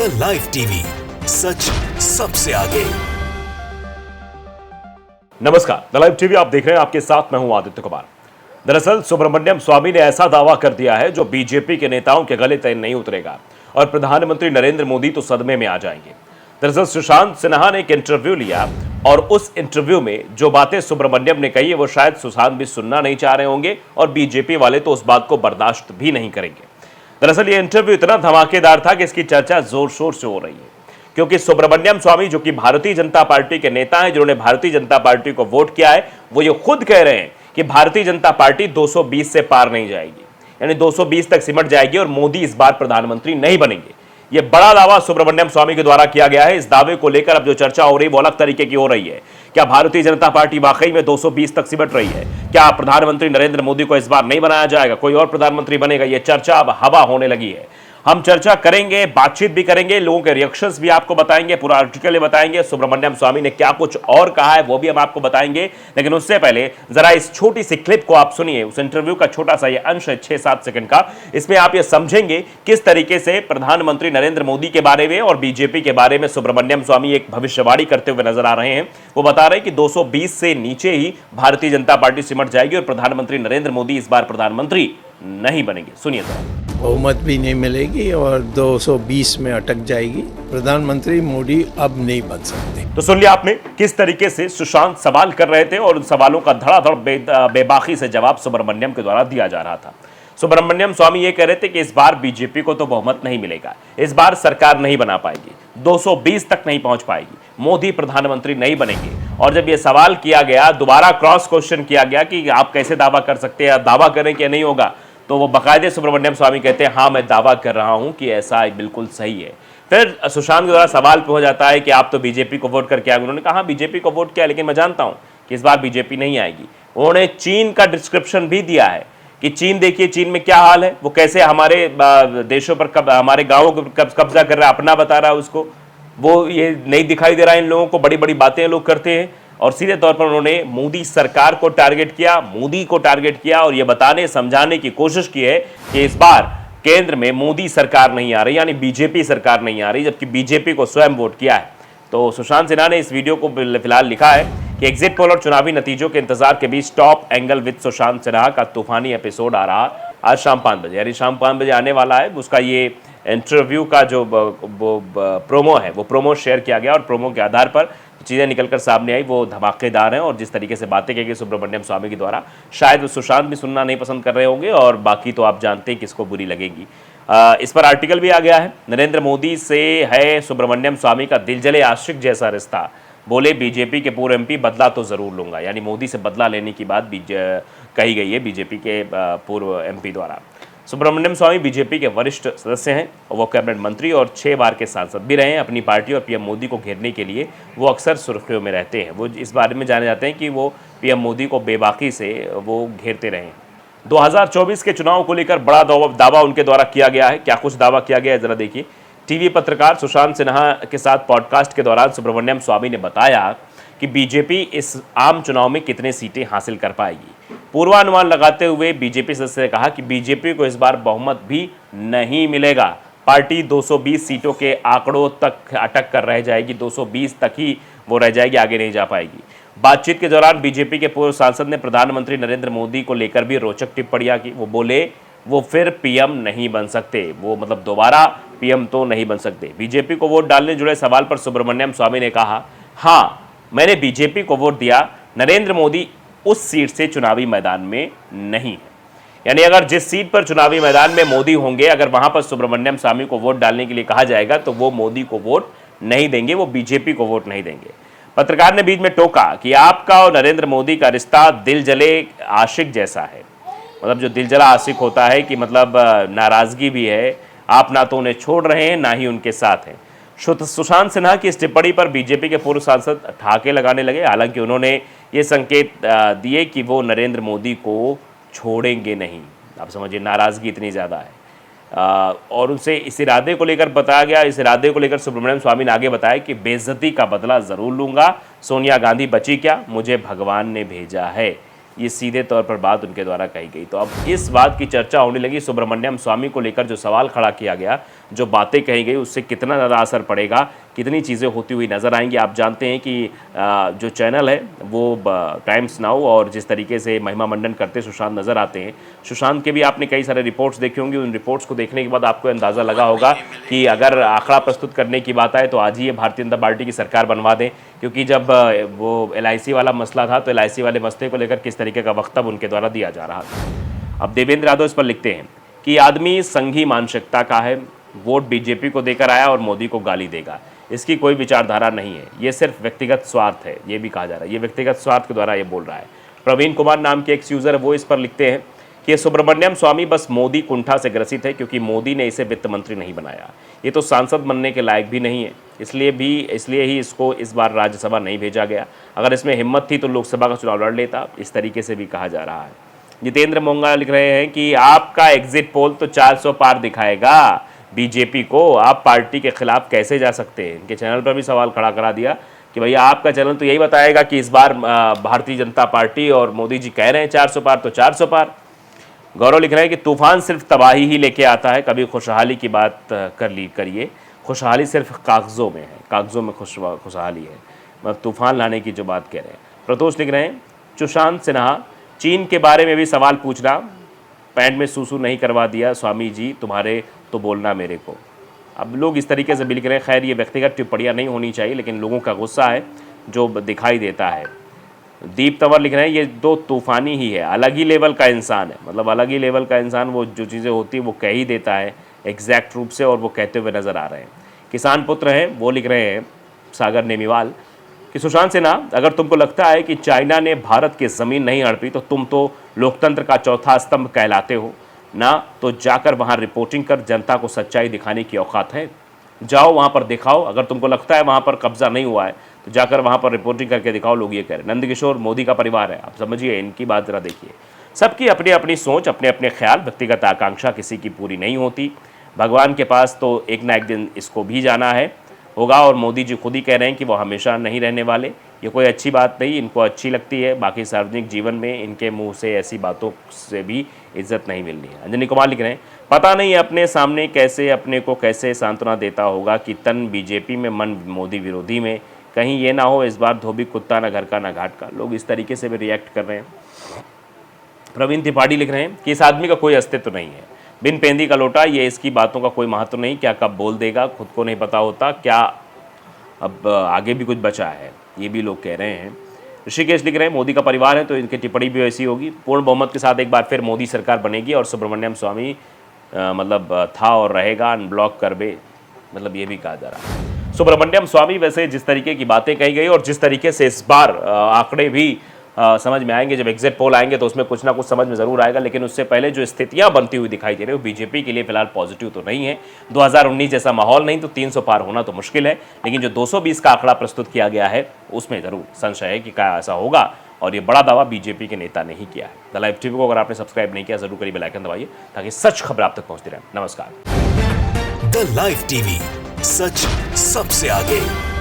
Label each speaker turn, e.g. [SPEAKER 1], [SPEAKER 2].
[SPEAKER 1] The live TV, सच सबसे आगे।
[SPEAKER 2] नमस्कार, द लाइव टीवी आप देख रहे हैं, आपके साथ मैं हूं आदित्य कुमार। दरअसल सुब्रमण्यम स्वामी ने ऐसा दावा कर दिया है जो बीजेपी के नेताओं के गले तय नहीं उतरेगा और प्रधानमंत्री नरेंद्र मोदी तो सदमे में आ जाएंगे। दरअसल सुशांत सिन्हा ने एक इंटरव्यू लिया और उस इंटरव्यू में जो बातें सुब्रमण्यम ने कही है वो शायद सुशांत भी सुनना नहीं चाह रहे होंगे और बीजेपी वाले तो उस बात को बर्दाश्त भी नहीं करेंगे। दरअसल ये इंटरव्यू इतना धमाकेदार था कि इसकी चर्चा जोर शोर से हो रही है, क्योंकि सुब्रमण्यम स्वामी जो कि भारतीय जनता पार्टी के नेता हैं, जिन्होंने भारतीय जनता पार्टी को वोट किया है, वो ये खुद कह रहे हैं कि भारतीय जनता पार्टी 220 से पार नहीं जाएगी, यानी 220 तक सिमट जाएगी और मोदी इस बार प्रधानमंत्री नहीं बनेंगे। यह बड़ा दावा सुब्रमण्यम स्वामी के द्वारा किया गया है। इस दावे को लेकर अब जो चर्चा हो रही है वो अलग तरीके की हो रही है। क्या भारतीय जनता पार्टी वाकई में 220 तक सिमट रही है? क्या प्रधानमंत्री नरेंद्र मोदी को इस बार नहीं बनाया जाएगा, कोई और प्रधानमंत्री बनेगा? यह चर्चा अब हवा होने लगी है। हम चर्चा करेंगे, बातचीत भी करेंगे, लोगों के रिएक्शंस भी आपको बताएंगे, पूरा आर्टिकल बताएंगे, सुब्रमण्यम स्वामी ने क्या कुछ और कहा है वो भी हम आपको बताएंगे। लेकिन उससे पहले जरा इस छोटी सी क्लिप को आप सुनिए, उस इंटरव्यू का छोटा सा ये अंश है 6-7 सेकंड का। इसमें आप ये समझेंगे किस तरीके से प्रधानमंत्री नरेंद्र मोदी के बारे में और बीजेपी के बारे में सुब्रमण्यम स्वामी एक भविष्यवाणी करते हुए नजर आ रहे हैं। वो बता रहे हैं कि 220 से नीचे ही भारतीय जनता पार्टी सिमट जाएगी और प्रधानमंत्री नरेंद्र मोदी इस बार प्रधानमंत्री नहीं बनेंगे। सुनिए जरा।
[SPEAKER 3] बहुमत भी नहीं मिलेगी और 220 में अटक जाएगी। प्रधानमंत्री मोदी अब नहीं बन सकते।
[SPEAKER 2] तो सुन लिया आपने किस तरीके से सुशांत सवाल कर रहे थे और उन सवालों का धड़ाधड़ बेबाकी से जवाब सुब्रमण्यम के द्वारा दिया जा रहा था। सुब्रमण्यम स्वामी ये कह रहे थे कि इस बार बीजेपी को तो बहुमत नहीं मिलेगा, इस बार सरकार नहीं बना पाएगी, 220 तक नहीं पहुंच पाएगी, मोदी प्रधानमंत्री नहीं बनेंगे। और जब यह सवाल किया गया, दोबारा क्रॉस क्वेश्चन किया गया कि आप कैसे दावा कर सकते हैं, दावा करें कि नहीं होगा, तो वो बाकायदे सुब्रमण्यम स्वामी कहते हैं हाँ मैं दावा कर रहा हूं कि ऐसा बिल्कुल सही है। फिर सुशांत के द्वारा सवाल पे हो जाता है कि आप तो बीजेपी को वोट करके आए। उन्होंने कहा बीजेपी को वोट किया, लेकिन मैं जानता हूं कि इस बार बीजेपी नहीं आएगी। उन्होंने चीन का डिस्क्रिप्शन भी दिया है कि चीन देखिए, चीन में क्या हाल है, वो कैसे हमारे देशों पर हमारे गाँवों पर कब्जा कर रहा है, अपना बता रहा है उसको। वो ये नहीं दिखाई दे रहा है इन लोगों को, बड़ी बड़ी बातें लोग करते हैं। और सीधे तौर पर उन्होंने मोदी सरकार को टारगेट किया, मोदी को टारगेट किया और यह बताने समझाने की कोशिश की है कि इस बार केंद्र में मोदी सरकार नहीं आ रही, यानी बीजेपी सरकार नहीं आ रही, जबकि बीजेपी को स्वयं वोट किया है। तो सुशांत सिन्हा ने इस वीडियो को फिलहाल लिखा है कि एग्जिट पोल और चुनावी नतीजों के इंतजार के बीच top angle with Sushant Sinha का तूफानी एपिसोड आ रहा आज शाम 5 बजे, यानी शाम 5 बजे आने वाला है। उसका ये इंटरव्यू का जो प्रोमो है वो प्रोमो शेयर किया गया और प्रोमो के आधार पर चीज़ें निकलकर सामने आई वो धमाकेदार हैं। और जिस तरीके से बातें की गई सुब्रमण्यम स्वामी के द्वारा, शायद वो सुशांत भी सुनना नहीं पसंद कर रहे होंगे और बाकी तो आप जानते हैं किसको बुरी लगेगी। इस पर आर्टिकल भी आ गया है। नरेंद्र मोदी से है सुब्रमण्यम स्वामी का दिल जले आशिक जैसा रिश्ता, बोले बीजेपी के पूर्व एमपी बदला तो ज़रूर लूँगा, यानी मोदी से बदला लेने की बात कही गई है बीजेपी के पूर्व एमपी द्वारा। सुब्रमण्यम स्वामी बीजेपी के वरिष्ठ सदस्य हैं, वो कैबिनेट मंत्री और 6 बार के सांसद भी रहे हैं। अपनी पार्टी और पीएम मोदी को घेरने के लिए वो अक्सर सुर्खियों में रहते हैं। वो इस बारे में जाने जाते हैं कि वो पीएम मोदी को बेबाकी से वो घेरते रहे हैं। 2024 के चुनाव को लेकर बड़ा दावा उनके द्वारा किया गया है। क्या कुछ दावा किया गया है जरा देखिए। टीवी पत्रकार सुशांत सिन्हा के साथ पॉडकास्ट के दौरान सुब्रमण्यम स्वामी ने बताया कि बीजेपी इस आम चुनाव में कितने सीटें हासिल कर पाएगी। पूर्वानुमान लगाते हुए बीजेपी सदस्य ने कहा कि बीजेपी को इस बार बहुमत भी नहीं मिलेगा, पार्टी 220 सीटों के आंकड़ों तक अटक कर रह जाएगी, 220 तक ही वो रह जाएगी, आगे नहीं जा पाएगी। बातचीत के दौरान बीजेपी के पूर्व सांसद ने प्रधानमंत्री नरेंद्र मोदी को लेकर भी रोचक टिप्पणियां की। वो बोले वो फिर पीएम नहीं बन सकते, वो मतलब दोबारा पीएम तो नहीं बन सकते। बीजेपी को वोट डालने जुड़े सवाल पर सुब्रमण्यम स्वामी ने कहा हाँ मैंने बीजेपी को वोट दिया, नरेंद्र मोदी उस सीट से चुनावी मैदान में नहीं है। यानी अगर जिस सीट पर चुनावी मैदान में मोदी होंगे, अगर वहां पर सुब्रमण्यम स्वामी को वोट डालने के लिए कहा जाएगा तो वो मोदी को वोट नहीं देंगे, वो बीजेपी को वोट नहीं देंगे। पत्रकार ने बीच में टोका कि आपका और नरेंद्र मोदी का रिश्ता दिल जले आशिक जैसा है। मतलब जो दिल जला आशिक होता है कि मतलब नाराजगी भी है, आप ना तो उन्हें छोड़ रहे हैं ना ही उनके साथ हैं। सुशांत सिन्हा की इस टिप्पणी पर बीजेपी के पूर्व सांसद ठहाके लगाने लगे। हालांकि उन्होंने ये संकेत दिए कि वो नरेंद्र मोदी को छोड़ेंगे नहीं। आप समझिए नाराज़गी इतनी ज़्यादा है। और उनसे इस इरादे को लेकर बताया गया, इस इरादे को लेकर सुब्रमण्यम स्वामी ने आगे बताया कि बेइज्जती का बदला ज़रूर लूँगा, सोनिया गांधी बची क्या, मुझे भगवान ने भेजा है। ये सीधे तौर पर बात उनके द्वारा कही गई। तो अब इस बात की चर्चा होने लगी, सुब्रमण्यम स्वामी को लेकर जो सवाल खड़ा किया गया जो बातें कही गई उससे कितना ज़्यादा असर पड़ेगा, कितनी चीज़ें होती हुई नज़र आएंगी। आप जानते हैं कि जो चैनल है वो टाइम्स नाउ और जिस तरीके से महिमा मंडन करते सुशांत नज़र आते हैं, सुशांत के भी आपने कई सारे रिपोर्ट्स देखे होंगे। उन रिपोर्ट्स को देखने के बाद आपको अंदाज़ा लगा होगा कि अगर आंकड़ा प्रस्तुत करने की बात आए तो आज ही ये भारतीय जनता पार्टी की सरकार बनवा दें, क्योंकि जब वो LIC वाला मसला था तो LIC वाले मसले को लेकर किस तरीके का वक्तव्य उनके द्वारा दिया जा रहा था। अब देवेंद्र यादव इस पर लिखते हैं कि आदमी संघी मानसिकता का है, वोट बीजेपी को देकर आया और मोदी को गाली देगा, इसकी कोई विचारधारा नहीं है, ये सिर्फ व्यक्तिगत स्वार्थ है, ये भी कहा जा रहा है, ये व्यक्तिगत स्वार्थ के द्वारा ये बोल रहा है। प्रवीण कुमार नाम के एक यूज़र है, वो इस पर लिखते हैं कि सुब्रमण्यम स्वामी बस मोदी कुंठा से ग्रसित है, क्योंकि मोदी ने इसे वित्त मंत्री नहीं बनाया, ये तो सांसद बनने के लायक भी नहीं है, इसलिए ही इसको इस बार राज्यसभा नहीं भेजा गया, अगर इसमें हिम्मत थी तो लोकसभा का चुनाव लड़ लेता, इस तरीके से भी कहा जा रहा है। जितेंद्र मोंगा लिख रहे हैं कि आपका एग्जिट पोल तो 400 पार दिखाएगा बीजेपी को, आप पार्टी के खिलाफ कैसे जा सकते हैं। इनके चैनल पर भी सवाल खड़ा करा दिया कि भैया आपका चैनल तो यही बताएगा कि इस बार भारतीय जनता पार्टी और मोदी जी कह रहे हैं 400 पार तो 400 पार। गौरव लिख रहे हैं कि तूफान सिर्फ तबाही ही लेके आता है, कभी खुशहाली की बात करिए, खुशहाली सिर्फ कागज़ों में है, कागज़ों में खुशहाली है, मतलब तूफान लाने की जो बात कह रहे हैं। प्रतोष लिख रहे हैं सुशांत सिन्हा चीन के बारे में भी सवाल पूछना, पैंट में सूसू नहीं करवा दिया स्वामी जी तुम्हारे तो बोलना मेरे को। अब लोग इस तरीके से भी लिख रहे हैं, खैर ये व्यक्तिगत टिप्पणियाँ नहीं होनी चाहिए, लेकिन लोगों का गुस्सा है जो दिखाई देता है। दीप तंवर लिख रहे हैं ये दो तूफानी ही है, अलग ही लेवल का इंसान है, मतलब अलग ही लेवल का इंसान, वो जो चीज़ें होती है वो कह ही देता है एग्जैक्ट रूप से और वो कहते हुए नज़र आ रहे हैं। किसान पुत्र हैं वो लिख रहे हैं सागर नेमीवाल कि सुशांत सिन्हा अगर तुमको लगता है कि चाइना ने भारत की ज़मीन नहीं हड़पी तो तुम तो लोकतंत्र का चौथा स्तंभ कहलाते हो ना, तो जाकर वहाँ रिपोर्टिंग कर जनता को सच्चाई दिखाने की औकात है, जाओ वहाँ पर दिखाओ, अगर तुमको लगता है वहाँ पर कब्जा नहीं हुआ है तो जाकर वहाँ पर रिपोर्टिंग करके दिखाओ। लोग ये कह रहे हैं नंदकिशोर मोदी का परिवार है, आप समझिए इनकी बात ज़रा देखिए। सबकी अपनी अपनी सोच, अपने अपने ख्याल, व्यक्तिगत आकांक्षा किसी की पूरी नहीं होती, भगवान के पास तो एक ना एक दिन इसको भी जाना है होगा, और मोदी जी खुद ही कह रहे हैं कि वो हमेशा नहीं रहने वाले, ये कोई अच्छी बात नहीं, इनको अच्छी लगती है, बाकी सार्वजनिक जीवन में इनके मुंह से ऐसी बातों से भी इज्जत नहीं मिलनी है। अंजनी कुमार लिख रहे हैं पता नहीं अपने सामने कैसे अपने को कैसे सांत्वना देता होगा कि तन बीजेपी में मन मोदी विरोधी में, कहीं ये ना हो इस बार धोबी कुत्ता ना घर का ना घाट का। लोग इस तरीके से भी रिएक्ट कर रहे हैं। प्रवीण त्रिपाठी लिख रहे हैं कि इस आदमी का कोई अस्तित्व नहीं है, बिन पेंदी का लोटा, ये इसकी बातों का कोई महत्व नहीं, क्या कब बोल देगा खुद को नहीं पता होता, क्या अब आगे भी कुछ बचा है, ये भी लोग कह रहे हैं। ऋषिकेश लिख रहे हैं मोदी का परिवार है तो इनकी टिप्पणी भी वैसी होगी, पूर्ण बहुमत के साथ एक बार फिर मोदी सरकार बनेगी और सुब्रमण्यम स्वामी मतलब था और रहेगा अनब्लॉक करबे, मतलब ये भी कहा जा रहा है। सुब्रमण्यम स्वामी वैसे जिस तरीके की बातें कही गई और जिस तरीके से इस बार आंकड़े भी समझ में आएंगे, जब एग्जिट पोल आएंगे तो उसमें कुछ ना कुछ समझ में ज़रूर आएगा, लेकिन उससे पहले जो स्थितियां बनती हुई दिखाई दे रही है वो बीजेपी के लिए फिलहाल पॉजिटिव तो नहीं है। 2019 जैसा माहौल नहीं तो 300 पार होना तो मुश्किल है, लेकिन जो 220 का आंकड़ा प्रस्तुत किया गया है उसमें ज़रूर संशय है कि क्या ऐसा होगा, और ये बड़ा दावा बीजेपी के नेता ने ही किया है। द लाइव टीवी को अगर आपने सब्सक्राइब नहीं किया जरूर करिए, बेल आइकन दबाइए ताकि सच खबर आप तक पहुंचती रहे। नमस्कार।
[SPEAKER 1] द लाइव टीवी, सच सबसे आगे।